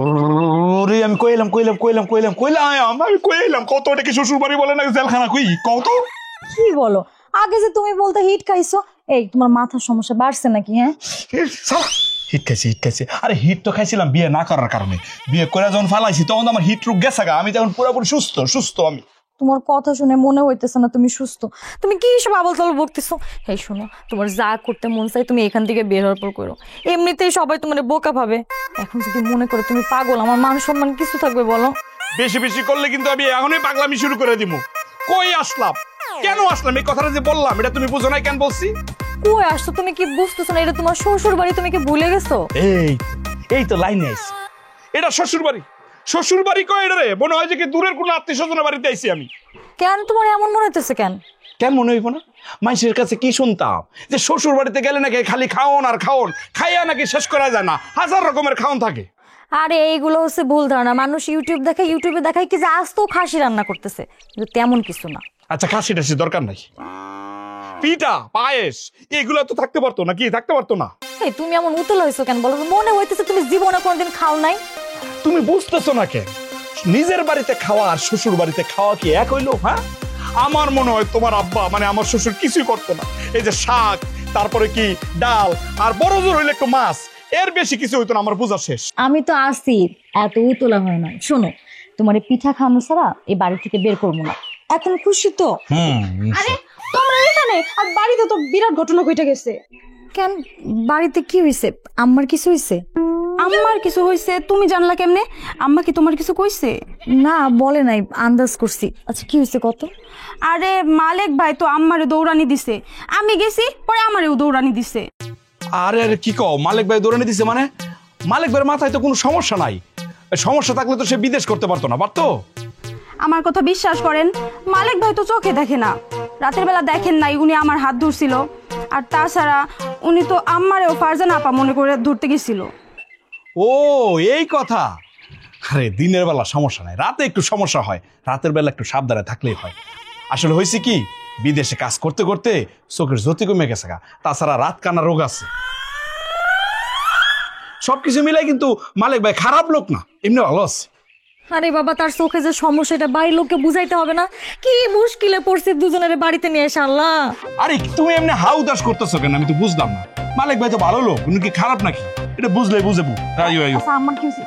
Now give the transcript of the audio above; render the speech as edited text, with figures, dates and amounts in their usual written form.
ওরে আমি কইলাম আমি কইলাম কত, এটা কি শ্বশুর বাড়ি বলে না জেলখানা? কই কত কি বলো? আগে যে তুমি বলতে হিট খাইছো, এই তোমার মাথার সমস্যা বাড়ছে নাকি? হ্যাঁ হিট খাইছি। আরে হিট তো খাইছিলাম বিয়ে না করার কারণে। বিয়ে করে যখন ফালাইছি তখন আমার হিট রোগ গেছে গা। আমি তখন পুরোপুরি সুস্থ আমি। তোমার কথা শুনে মনে হইতেছে না তুমি সুস্থ। তুমি কি সব আবল তাবল বকতেছো? এই শোনো, তোমার যা করতে মন চাই তুমি এখান থেকে বের হওয়ার পর করো। এমনিতেই সবাই তোমার বোকা ভাবে। এখন যদি মনে করো তুমি পাগল, আমার মান সম্মান কিছু থাকবে বলো? বেশি করলে কিন্তু আমি এখনই পাগলামি শুরু করে দিব। কই আসলাম, কেন আসলাম, এই কথাটা যে বললাম এটা তুমি বুঝো না? কেন বলছি? কই আসছো তুমি? কি বুঝতেছো না? এটা তোমার শ্বশুর বাড়ি, তুমি কি ভুলে গেছো? এই তো লাইনে আইছি। এটা শ্বশুর বাড়ি কয় এটা রে? মনে হয় যে কি দূরের কোনো আত্মীয় স্বজনের বাড়িতে আইছি আমি। কেন তোমার এমন মনে হইতেছে? কেন মনে হইব না? মানুষের কাছে কি শুনতাম যে শ্বশুর বাড়িতে গেলে নাকি খালি খাওন আর খাওন, খাইয়া নাকি শেষ করা যায় না, হাজার রকমের খাওন থাকে। আরে এইগুলো হচ্ছে ভুল ধারণা। মানুষ ইউটিউবে দেখায় কি যে আজ তো খাসি রান্না করতেছে, কিন্তু তেমন কিছু না। আচ্ছা খাসি টাসি দরকার নাই, পিঠা পায়েস এগুলো তো থাকতে পারতো না? কি থাকতে পারতো না? এই তুমি এমন উতলা হইছো কেন বলো? মনে হইতেছে তুমি জীবনে কোনোদিন খাও নাই। তুমি বুঝতেছো না কেন? নিজের বাড়িতে খাওয়া আর শ্বশুর বাড়িতে খাওয়া কি এক হইলো? হ্যাঁ, আমার মনে হয় তোমার আব্বা মানে আমার শ্বশুর কিছুই করতো না। এই যে শাক, তারপরে কি ডাল, আর বড় জোর হইলে একটু মাছ, এর বেশি কিছু হইতো না। আমার বোঝা শেষ। আমি তো আসি, এত উতলা হয় না। শোনো, তোমার এই পিঠা খাওয়ানো ছাড়া এই বাড়ি থেকে বের করবো না। এখন খুশি তো? আরে তোমরা এখানে, আর বাড়িতে তো বিরাট ঘটনা ঘটে গেছে। কেন, বাড়িতে কি হয়েছে? আম্মার কিছু হয়েছে? আম্মার কিছু হয়েছে তুমি জানলা কেমনে? আম্মা কি তোমার কিছু কইছে? না বলে নাই, আন্দাজ করছি। আচ্ছা কি হয়েছে কত? আরে মালিক ভাই তো আম্মারে দৌড়ানি দিছে, আমি গেছি পরে আমারেও দৌড়ানি দিছে। আরে কি কও, মালিক ভাই দৌড়ানি দিছে? মানে মালিক ভাইয়ের মাথায় তো কোনো সমস্যা নাই। সমস্যা থাকলে তো সে বিদেশ করতে পারতো না? পারতো। আমার কথা বিশ্বাস করেন, মালিক ভাই তো চোখে দেখে না। রাতের বেলা দেখেন নাই উনি আমার হাত ধরছিল, আর তাছাড়া উনি তো আম্মারেও ফারজানা আপা মনে করে ধরতে গেছিল। ও এই কথা। আরে দিনের বেলা সমস্যা নাই, রাতে একটু সমস্যা হয়। রাতের বেলা একটু সাবধানে থাকলেই হয়। আসলে হয়েছে কি, বিদেশে কাজ করতে করতে চোখের জ্যোতি কমে গেছে গা। তাছাড়া রাত কানা রোগ আছে। সবকিছু মিলাই কিন্তু মালিক ভাই খারাপ লোক না, এমনি ভালো আছে। আরে বাবা, তার চোখে যে সমস্যা এটা বাড়ির লোককে বুঝাইতে হবে না? কি মুশকিলে পড়ছে দুজনের বাড়িতে নিয়ে এসে। আল্লাহ, আরে তুমি এমনি হাউ দাস করতেছো কেন? আমি তো বুঝলাম না। মালিক ভাই তো ভালো লোক, উনি কি খারাপ নাকি? এটা বুঝলে বুঝেবো। আচ্ছা আমার কি হয়েছে?